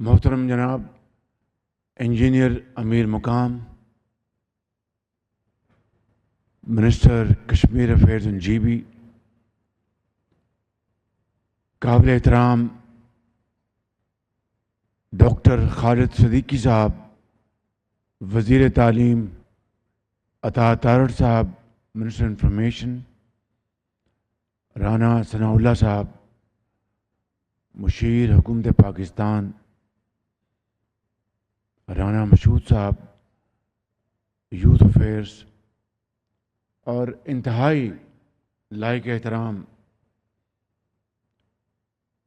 محترم جناب engineer Amir Muqam minister Kashmir affairs and G B, قابل احترام ڈاکٹر خالد صدیقی صاحب، وزیر تعلیم عطا تارڑ صاحب، منسٹر انفارمیشن رانا ثناء اللہ صاحب، مشیر حکومت پاکستان رانا مشہود صاحب، یوتھ افیئرز، اور انتہائی لائق احترام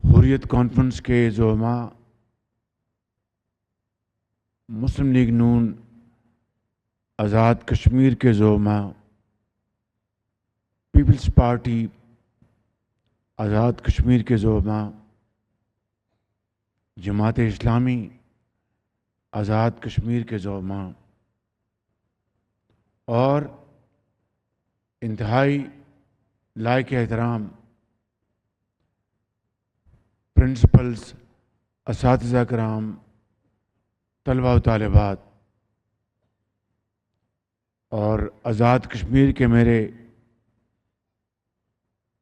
حریت کانفرنس کے زعماء، مسلم لیگ نون آزاد کشمیر کے زعماء، پیپلز پارٹی آزاد کشمیر کے زعماء، جماعت اسلامی آزاد کشمیر کے زعماء، اور انتہائی لائق احترام پرنسپلز، اساتذہ کرام، طلباء و طالبات، اور آزاد کشمیر کے میرے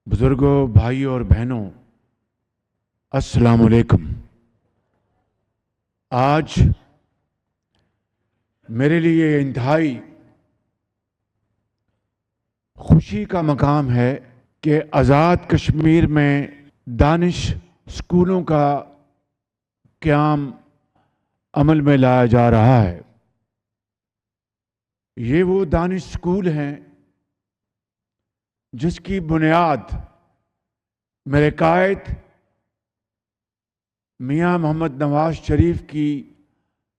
بزرگوں، بھائیوں اور بہنوں، السلام علیکم۔ آج میرے لیے انتہائی خوشی کا مقام ہے کہ آزاد کشمیر میں دانش اسکولوں کا قیام عمل میں لایا جا رہا ہے۔ یہ وہ دانش اسکول ہیں جس کی بنیاد میرے قائد میاں محمد نواز شریف کی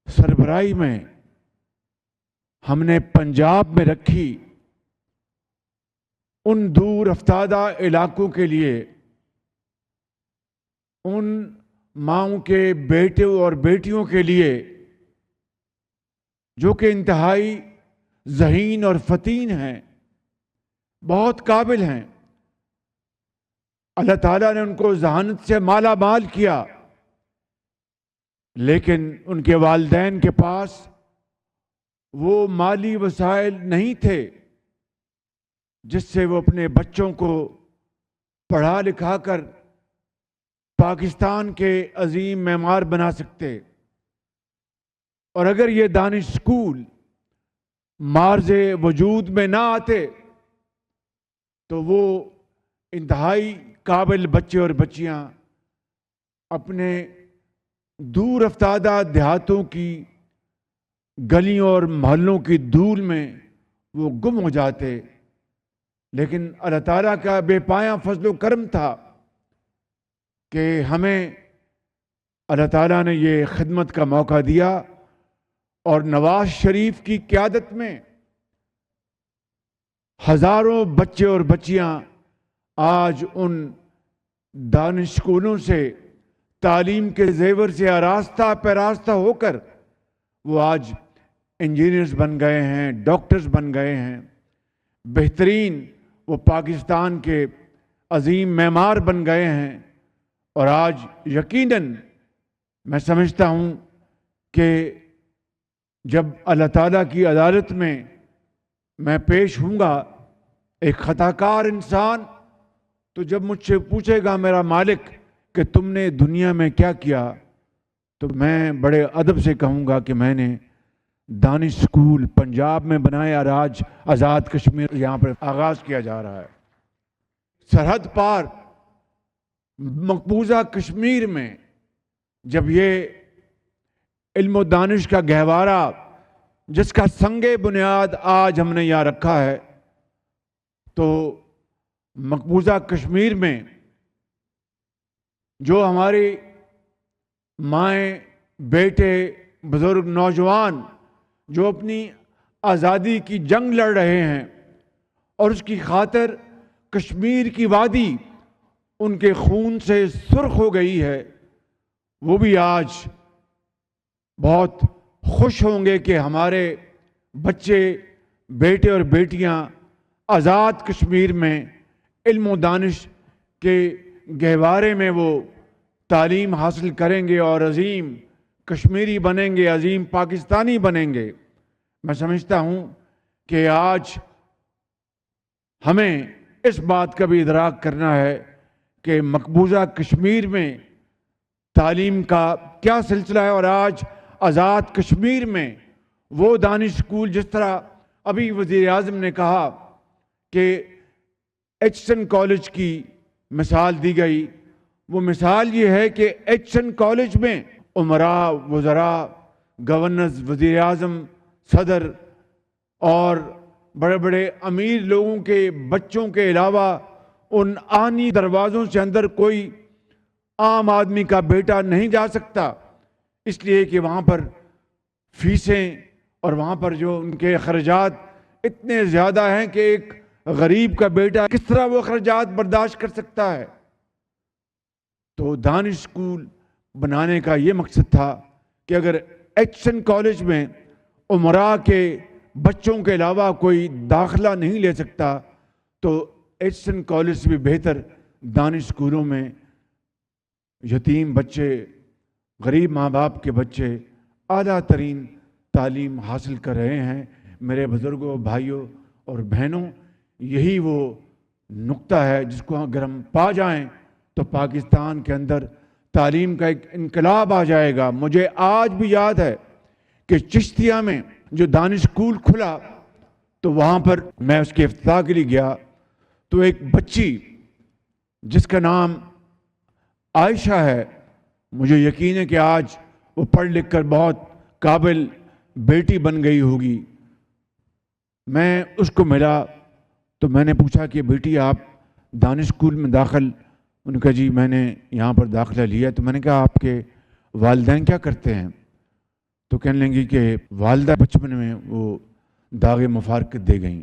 سربراہی میں ہم نے پنجاب میں رکھی، ان دور افتادہ علاقوں کے لیے، ان ماؤں کے بیٹوں اور بیٹیوں کے لیے جو کہ انتہائی ذہین اور فطین ہیں، بہت قابل ہیں۔ اللہ تعالیٰ نے ان کو ذہانت سے مالا مال کیا، لیکن ان کے والدین کے پاس وہ مالی وسائل نہیں تھے جس سے وہ اپنے بچوں کو پڑھا لکھا کر پاکستان کے عظیم معمار بنا سکتے۔ اور اگر یہ دانش اسکول معرض وجود میں نہ آتے تو وہ انتہائی قابل بچے اور بچیاں اپنے دور افتادہ دیہاتوں کی گلیوں اور محلوں کی دھول میں وہ گم ہو جاتے، لیکن اللہ تعالیٰ کا بے پایاں فضل و کرم تھا کہ ہمیں اللہ تعالیٰ نے یہ خدمت کا موقع دیا، اور نواز شریف کی قیادت میں ہزاروں بچے اور بچیاں آج ان دانش اسکولوں سے تعلیم کے زیور سے آراستہ پیراستہ ہو کر وہ آج انجینئرز بن گئے ہیں، ڈاکٹرز بن گئے ہیں، بہترین وہ پاکستان کے عظیم معمار بن گئے ہیں۔ اور آج یقیناً میں سمجھتا ہوں کہ جب اللہ تعالیٰ کی عدالت میں پیش ہوں گا، ایک خطا کار انسان تو جب مجھ سے پوچھے گا میرا مالک کہ تم نے دنیا میں کیا کیا، تو میں بڑے ادب سے کہوں گا کہ میں نے دانش اسکول پنجاب میں بنایا، اور آج آزاد کشمیر یہاں پر آغاز کیا جا رہا ہے۔ سرحد پار مقبوضہ کشمیر میں جب یہ علم و دانش کا گہوارہ جس کا سنگ بنیاد آج ہم نے یہاں رکھا ہے، تو مقبوضہ کشمیر میں جو ہماری مائیں، بیٹے، بزرگ، نوجوان جو اپنی آزادی کی جنگ لڑ رہے ہیں اور اس کی خاطر کشمیر کی وادی ان کے خون سے سرخ ہو گئی ہے، وہ بھی آج بہت خوش ہوں گے کہ ہمارے بچے، بیٹے اور بیٹیاں آزاد کشمیر میں علم و دانش کے گہوارے میں وہ تعلیم حاصل کریں گے اور عظیم کشمیری بنیں گے، عظیم پاکستانی بنیں گے۔ میں سمجھتا ہوں کہ آج ہمیں اس بات کا بھی ادراک کرنا ہے کہ مقبوضہ کشمیر میں تعلیم کا کیا سلسلہ ہے، اور آج آزاد کشمیر میں وہ دانش اسکول، جس طرح ابھی وزیر اعظم نے کہا کہ ایچسن کالج کی مثال دی گئی، وہ مثال یہ ہے کہ ایچسن کالج میں امراء، وزراء، گورنرز، وزیر اعظم، صدر اور بڑے بڑے امیر لوگوں کے بچوں کے علاوہ ان آنی دروازوں سے اندر کوئی عام آدمی کا بیٹا نہیں جا سکتا، اس لیے کہ وہاں پر فیسیں اور وہاں پر جو ان کے اخراجات اتنے زیادہ ہیں کہ ایک غریب کا بیٹا کس طرح وہ اخراجات برداشت کر سکتا ہے۔ تو دانش اسکول بنانے کا یہ مقصد تھا کہ اگر ایچسن کالج میں امراء کے بچوں کے علاوہ کوئی داخلہ نہیں لے سکتا تو ایچسن کالج سے بھی بہتر دانش اسکولوں میں یتیم بچے، غریب ماں باپ کے بچے اعلیٰ ترین تعلیم حاصل کر رہے ہیں۔ میرے بزرگوں، بھائیوں اور بہنوں، یہی وہ نقطہ ہے جس کو اگر ہم پا جائیں تو پاکستان کے اندر تعلیم کا ایک انقلاب آ جائے گا۔ مجھے آج بھی یاد ہے کہ چشتیہ میں جو دانش اسکول کھلا تو وہاں پر میں اس کے افتتاح کے لیے گیا تو ایک بچی جس کا نام عائشہ ہے، مجھے یقین ہے کہ آج وہ پڑھ لکھ کر بہت قابل بیٹی بن گئی ہوگی۔ میں اس کو ملا تو میں نے پوچھا کہ بیٹی آپ دانش اسکول میں داخل، انہوں نے کہا جی میں نے یہاں پر داخلہ لیا۔ تو میں نے کہا آپ کے والدین کیا کرتے ہیں؟ تو کہنے لگی کہ والدہ بچپن میں وہ داغ مفارقت دے گئیں۔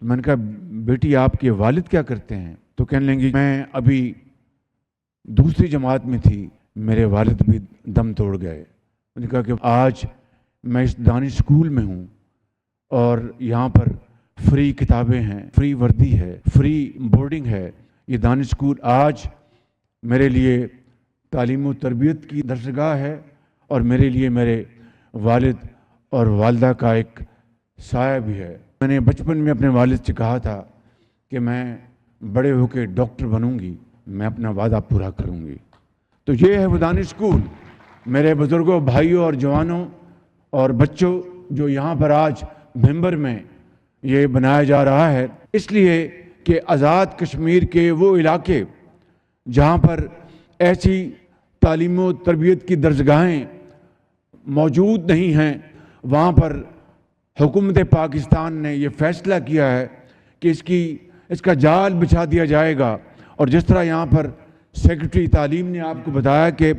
تو میں نے کہا بیٹی آپ کے والد کیا کرتے ہیں؟ تو کہنے لگی میں ابھی دوسری جماعت میں تھی، میرے والد بھی دم توڑ گئے۔ میں نے کہا کہ آج میں اس دانش اسکول میں ہوں اور یہاں پر فری کتابیں ہیں، فری وردی ہے، فری بورڈنگ ہے۔ یہ دانش اسکول آج میرے لیے تعلیم و تربیت کی درسگاہ ہے اور میرے لیے میرے والد اور والدہ کا ایک سایہ بھی ہے۔ میں نے بچپن میں اپنے والد سے کہا تھا کہ میں بڑے ہو کے ڈاکٹر بنوں گی، میں اپنا وعدہ پورا کروں گی۔ تو یہ ہے وہ دانش اسکول۔ میرے بزرگوں، بھائیوں اور جوانوں اور بچوں، جو یہاں پر آج بھمبر میں یہ بنایا جا رہا ہے، اس لیے کہ آزاد کشمیر کے وہ علاقے جہاں پر ایسی تعلیم و تربیت کی درسگاہیں موجود نہیں ہیں، وہاں پر حکومت پاکستان نے یہ فیصلہ کیا ہے کہ اس کا جال بچھا دیا جائے گا۔ اور جس طرح یہاں پر سیکرٹری تعلیم نے آپ کو بتایا کہ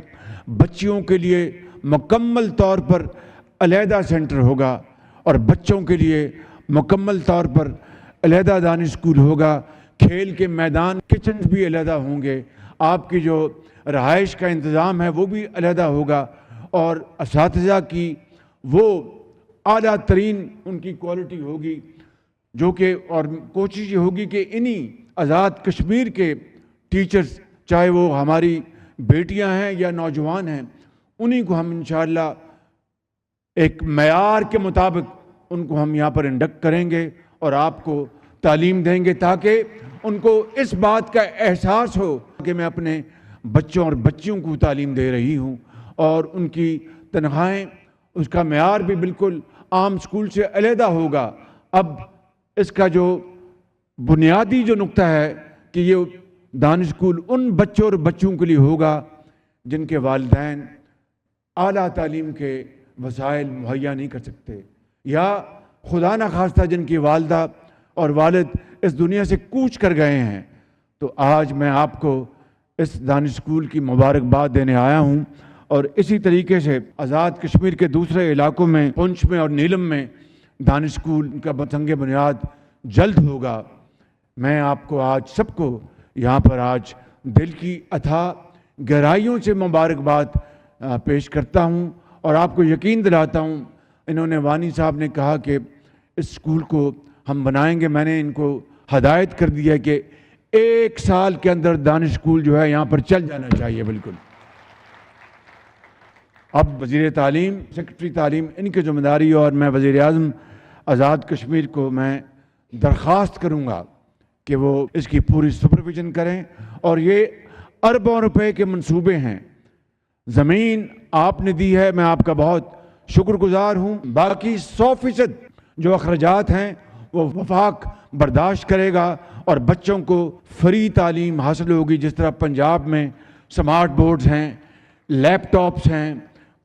بچیوں کے لیے مکمل طور پر علیحدہ سینٹر ہوگا اور بچوں کے لیے مکمل طور پر علیحدہ دانش اسکول ہوگا، کھیل کے میدان، کچنز بھی علیحدہ ہوں گے، آپ کی جو رہائش کا انتظام ہے وہ بھی علیحدہ ہوگا، اور اساتذہ کی وہ اعلیٰ ترین ان کی کوالٹی ہوگی، جو کہ اور کوشش یہ ہوگی کہ انہی آزاد کشمیر کے ٹیچرز، چاہے وہ ہماری بیٹیاں ہیں یا نوجوان ہیں، انہی کو ہم انشاءاللہ ایک معیار کے مطابق ان کو ہم یہاں پر انڈکٹ کریں گے اور آپ کو تعلیم دیں گے، تاکہ ان کو اس بات کا احساس ہو کہ میں اپنے بچوں اور بچیوں کو تعلیم دے رہی ہوں، اور ان کی تنخواہیں، اس کا معیار بھی بالکل عام اسکول سے علیحدہ ہوگا۔ اب اس کا جو بنیادی جو نقطہ ہے کہ یہ دانش اسکول ان بچوں اور بچوں کے لیے ہوگا جن کے والدین اعلیٰ تعلیم کے وسائل مہیا نہیں کر سکتے، یا خدا نخواستہ جن کی والدہ اور والد اس دنیا سے کوچ کر گئے ہیں۔ تو آج میں آپ کو اس دانش اسکول کی مبارکباد دینے آیا ہوں، اور اسی طریقے سے آزاد کشمیر کے دوسرے علاقوں میں، پونچھ میں اور نیلم میں دانش اسکول کا سنگ بنیاد جلد ہوگا۔ میں آپ کو آج سب کو یہاں پر آج دل کی اتھا گہرائیوں سے مبارکباد پیش کرتا ہوں، اور آپ کو یقین دلاتا ہوں، انہوں نے وانی صاحب نے کہا کہ اس اسکول کو ہم بنائیں گے، میں نے ان کو ہدایت کر دی ہے کہ 1 سال کے اندر دانش اسکول جو ہے یہاں پر چل جانا چاہیے۔ بالکل اب وزیر تعلیم، سیکرٹری تعلیم ان کی ذمہ داری، اور میں وزیر اعظم آزاد کشمیر کو میں درخواست کروں گا کہ وہ اس کی پوری سپرویژن کریں. اور یہ اربوں روپے کے منصوبے ہیں. زمین آپ نے دی ہے، میں آپ کا بہت شکر گزار ہوں. باقی 100% جو اخراجات ہیں وہ وفاق برداشت کرے گا اور بچوں کو فری تعلیم حاصل ہوگی. جس طرح پنجاب میں سمارٹ بورڈز ہیں، لیپ ٹاپس ہیں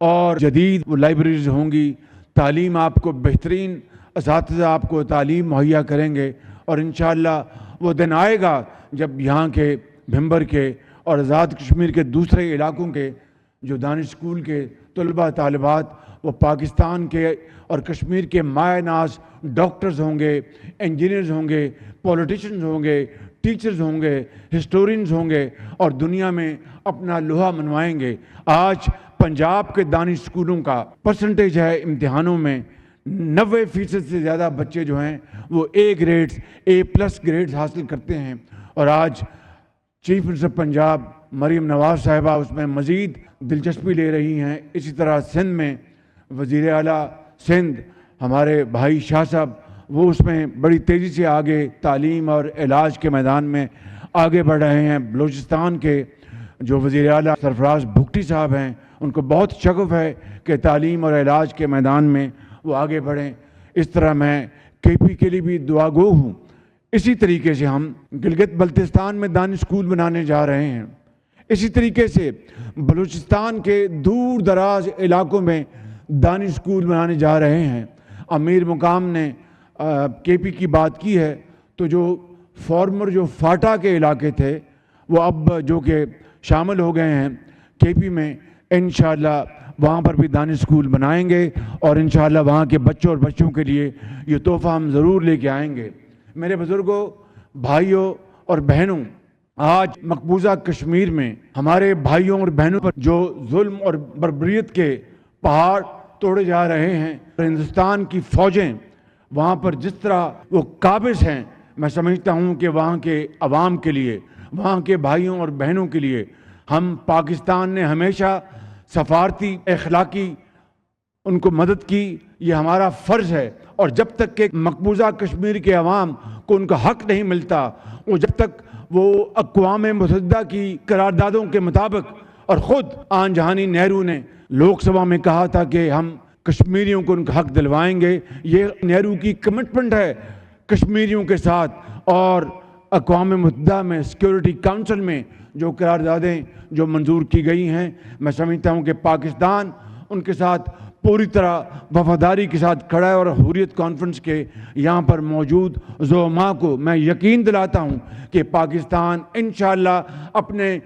اور جدید لائبریریز ہوں گی. تعلیم آپ کو بہترین اساتذہ آپ کو تعلیم مہیا کریں گے. اور انشاءاللہ وہ دن آئے گا جب یہاں کے بھمبر کے اور آزاد کشمیر کے دوسرے علاقوں کے جو دانش اسکول کے طلباء طالبات وہ پاکستان کے اور کشمیر کے مایہ ناز ڈاکٹرز ہوں گے، انجینئرز ہوں گے، پولیٹیشنز ہوں گے، ٹیچرز ہوں گے، ہسٹورینز ہوں گے اور دنیا میں اپنا لوہا منوائیں گے. آج پنجاب کے دانش اسکولوں کا پرسنٹیج ہے امتحانوں میں 90% سے زیادہ بچے جو ہیں وہ A+ گریڈز حاصل کرتے ہیں. اور آج چیف منسٹر پنجاب مریم نواز صاحبہ اس میں مزید دلچسپی لے رہی ہیں. اسی طرح سندھ میں وزیر اعلیٰ سندھ ہمارے بھائی شاہ صاحب وہ اس میں بڑی تیزی سے آگے تعلیم اور علاج کے میدان میں آگے بڑھ رہے ہیں. بلوچستان کے جو وزیر اعلیٰ سرفراز بھگٹی صاحب ہیں ان کو بہت شغف ہے کہ تعلیم اور علاج کے میدان میں وہ آگے بڑھیں. اس طرح میں KP کے لیے بھی دعا گو ہوں. اسی طریقے سے ہم گلگت بلتستان میں دانش اسکول بنانے جا رہے ہیں. اسی طریقے سے بلوچستان کے دور دراز علاقوں میں دانش اسکول بنانے جا رہے ہیں. امیر مقام نے KP کی بات کی ہے تو جو فارمر جو فاٹا کے علاقے تھے وہ اب جو کہ شامل ہو گئے ہیں KP میں، انشاءاللہ وہاں پر بھی دانش اسکول بنائیں گے اور انشاءاللہ وہاں کے بچوں اور بچوں کے لیے یہ تحفہ ہم ضرور لے کے آئیں گے. میرے بزرگوں، بھائیوں اور بہنوں، آج مقبوضہ کشمیر میں ہمارے بھائیوں اور بہنوں پر جو ظلم اور بربریت کے پہاڑ توڑے جا رہے ہیں، ہندوستان کی فوجیں وہاں پر جس طرح وہ قابض ہیں، میں سمجھتا ہوں کہ وہاں کے عوام کے لیے، وہاں کے بھائیوں اور بہنوں کے لیے ہم پاکستان نے ہمیشہ سفارتی اخلاقی ان کو مدد کی. یہ ہمارا فرض ہے. اور جب تک کہ مقبوضہ کشمیر کے عوام کو ان کا حق نہیں ملتا، وہ جب تک وہ اقوام متحدہ کی قراردادوں کے مطابق، اور خود آن جہانی نہرو نے لوک سبھا میں کہا تھا کہ ہم کشمیریوں کو ان کا حق دلوائیں گے. یہ نہرو کی کمٹمنٹ ہے کشمیریوں کے ساتھ. اور اقوام متحدہ میں سیکیورٹی کونسل میں جو قراردادیں جو منظور کی گئی ہیں، میں سمجھتا ہوں کہ پاکستان ان کے ساتھ پوری طرح وفاداری کے ساتھ کھڑا ہے. اور حریت کانفرنس کے یہاں پر موجود زعماء کو میں یقین دلاتا ہوں کہ پاکستان انشاءاللہ اپنے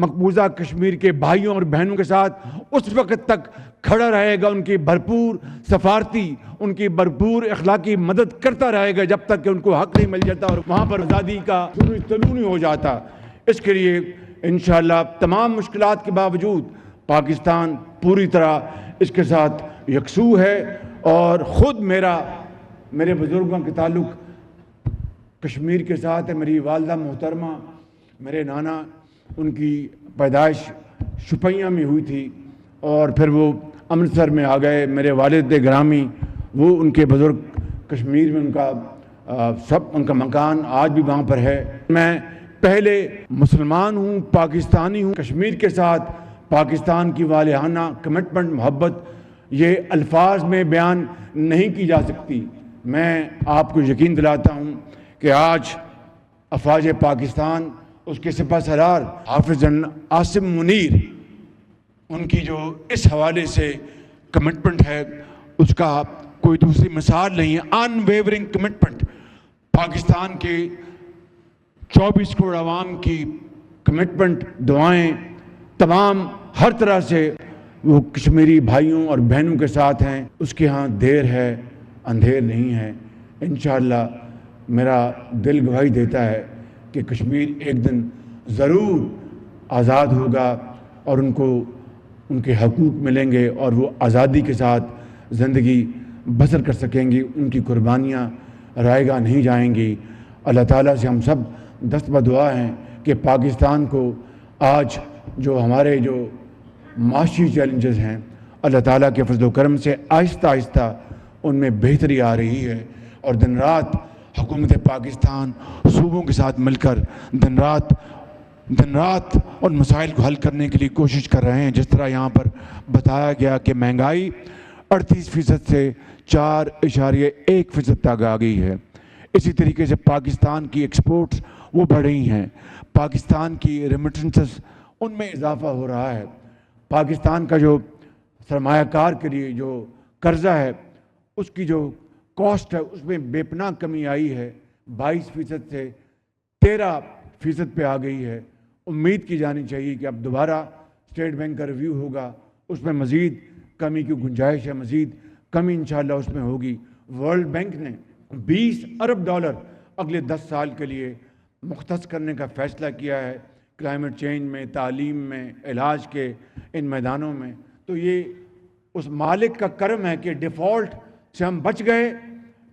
مقبوضہ کشمیر کے بھائیوں اور بہنوں کے ساتھ اس وقت تک کھڑا رہے گا، ان کی بھرپور سفارتی، ان کی بھرپور اخلاقی مدد کرتا رہے گا جب تک کہ ان کو حق نہیں مل جاتا اور وہاں پر آزادی کا طلوع نہیں ہو جاتا. اس کے لیے انشاءاللہ تمام مشکلات کے باوجود پاکستان پوری طرح اس کے ساتھ یکسو ہے. اور خود میرے بزرگوں کے تعلق کشمیر کے ساتھ ہے. میری والدہ محترمہ، میرے نانا، ان کی پیدائش شپیاں میں ہوئی تھی اور پھر وہ امرتسر میں آ گئے. میرے والد گرامی وہ ان کے بزرگ کشمیر میں ان کا مکان آج بھی وہاں پر ہے. میں پہلے مسلمان ہوں، پاکستانی ہوں. کشمیر کے ساتھ پاکستان کی والہانہ کمٹمنٹ، محبت یہ الفاظ میں بیان نہیں کی جا سکتی. میں آپ کو یقین دلاتا ہوں کہ آج افواج پاکستان، اس کے سپہ سالار حافظ جنرل عاصم منیر، ان کی جو اس حوالے سے کمٹمنٹ ہے اس کا کوئی دوسری مثال نہیں ہے. ان ویورنگ کمٹمنٹ، پاکستان کے 24 کروڑ عوام کی کمٹمنٹ، دعائیں تمام ہر طرح سے وہ کشمیری بھائیوں اور بہنوں کے ساتھ ہیں. اس کے ہاں دیر ہے اندھیر نہیں ہے. انشاءاللہ میرا دل گواہی دیتا ہے کہ کشمیر ایک دن ضرور آزاد ہوگا اور ان کو ان کے حقوق ملیں گے اور وہ آزادی کے ساتھ زندگی بسر کر سکیں گی. ان کی قربانیاں رائے گاہ نہیں جائیں گی. اللہ تعالیٰ سے ہم سب دست بدعا ہیں کہ پاکستان کو آج جو ہمارے جو معاشی چیلنجز ہیں اللہ تعالیٰ کے فضل و کرم سے آہستہ آہستہ ان میں بہتری آ رہی ہے، اور دن رات حکومت پاکستان صوبوں کے ساتھ مل کر دن رات ان مسائل کو حل کرنے کے لیے کوشش کر رہے ہیں۔ جس طرح یہاں پر بتایا گیا کہ مہنگائی 38% سے 4.1% تک آ گئی ہے۔ اسی طریقے سے پاکستان کی ایکسپورٹس وہ بڑھ رہی ہیں، پاکستان کی ریمیٹنسز ان میں اضافہ ہو رہا ہے، پاکستان کا جو سرمایہ کار کے لیے جو قرضہ ہے اس کی جو کاسٹ ہے اس میں بے پناہ کمی آئی ہے، 22% سے 13% پہ آ گئی ہے۔ امید کی جانی چاہیے کہ اب دوبارہ اسٹیٹ بینک کا ریویو ہوگا، اس میں مزید کمی کی گنجائش ہے، مزید کمی انشاءاللہ اس میں ہوگی۔ ورلڈ بینک نے $20 ارب اگلے 10 سال کے لیے مختص کرنے کا فیصلہ کیا ہے، کلائمیٹ چینج میں، تعلیم میں، علاج کے ان میدانوں میں۔ تو یہ اس مالک کا کرم ہے کہ ڈیفالٹ سے ہم بچ گئے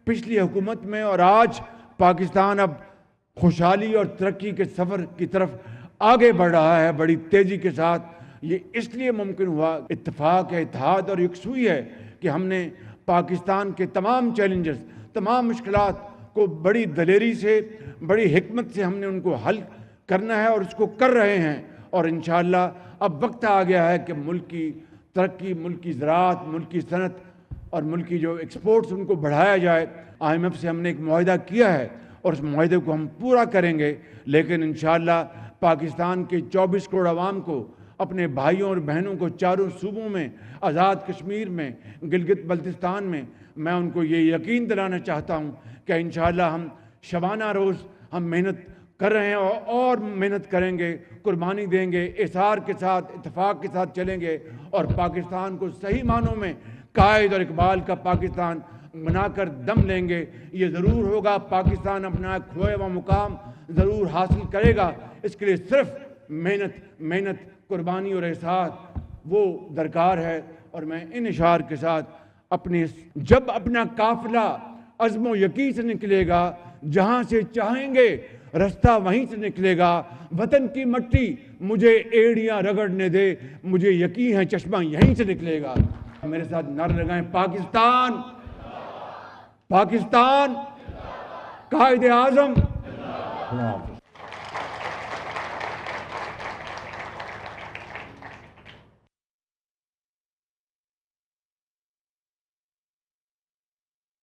پچھلی حکومت میں، اور آج پاکستان اب خوشحالی اور ترقی کے سفر کی طرف آگے بڑھ رہا ہے بڑی تیزی کے ساتھ۔ یہ اس لیے ممکن ہوا، اتفاق ہے، اتحاد اور یکسوئی ہے کہ ہم نے پاکستان کے تمام چیلنجز، تمام مشکلات کو بڑی دلیری سے، بڑی حکمت سے ہم نے ان کو حل کرنا ہے، اور اس کو کر رہے ہیں۔ اور انشاءاللہ اب وقت آ گیا ہے کہ ملک کی ترقی، ملک کی زراعت، ملک کی صنعت اور ملک کی جو ایکسپورٹس ان کو بڑھایا جائے۔ IMF سے ہم نے ایک معاہدہ کیا ہے اور اس معاہدے کو ہم پورا کریں گے، لیکن انشاءاللہ پاکستان کے 24 کروڑ عوام کو، اپنے بھائیوں اور بہنوں کو چاروں صوبوں میں، آزاد کشمیر میں، گلگت بلتستان میں، میں ان کو یہ یقین دلانا چاہتا ہوں کہ انشاءاللہ ہم شبانہ روز ہم محنت کر رہے ہیں اور محنت کریں گے، قربانی دیں گے، اصرار کے ساتھ، اتفاق کے ساتھ چلیں گے، اور پاکستان کو صحیح معنوں میں قائد اور اقبال کا پاکستان بنا کر دم لیں گے۔ یہ ضرور ہوگا، پاکستان اپنا کھویا ہوا مقام ضرور حاصل کرے گا۔ اس کے لیے صرف محنت، قربانی اور احساس وہ درکار ہے۔ اور میں ان اشعار کے ساتھ جب اپنا قافلہ عزم و یقین سے نکلے گا، جہاں سے چاہیں گے رستہ وہیں سے نکلے گا، وطن کی مٹی مجھے ایڑیاں رگڑنے دے، مجھے یقین ہے چشمہ یہیں سے نکلے گا۔ میرے ساتھ نعرہ لگائیں، پاکستان، پاکستان، قائد اعظم۔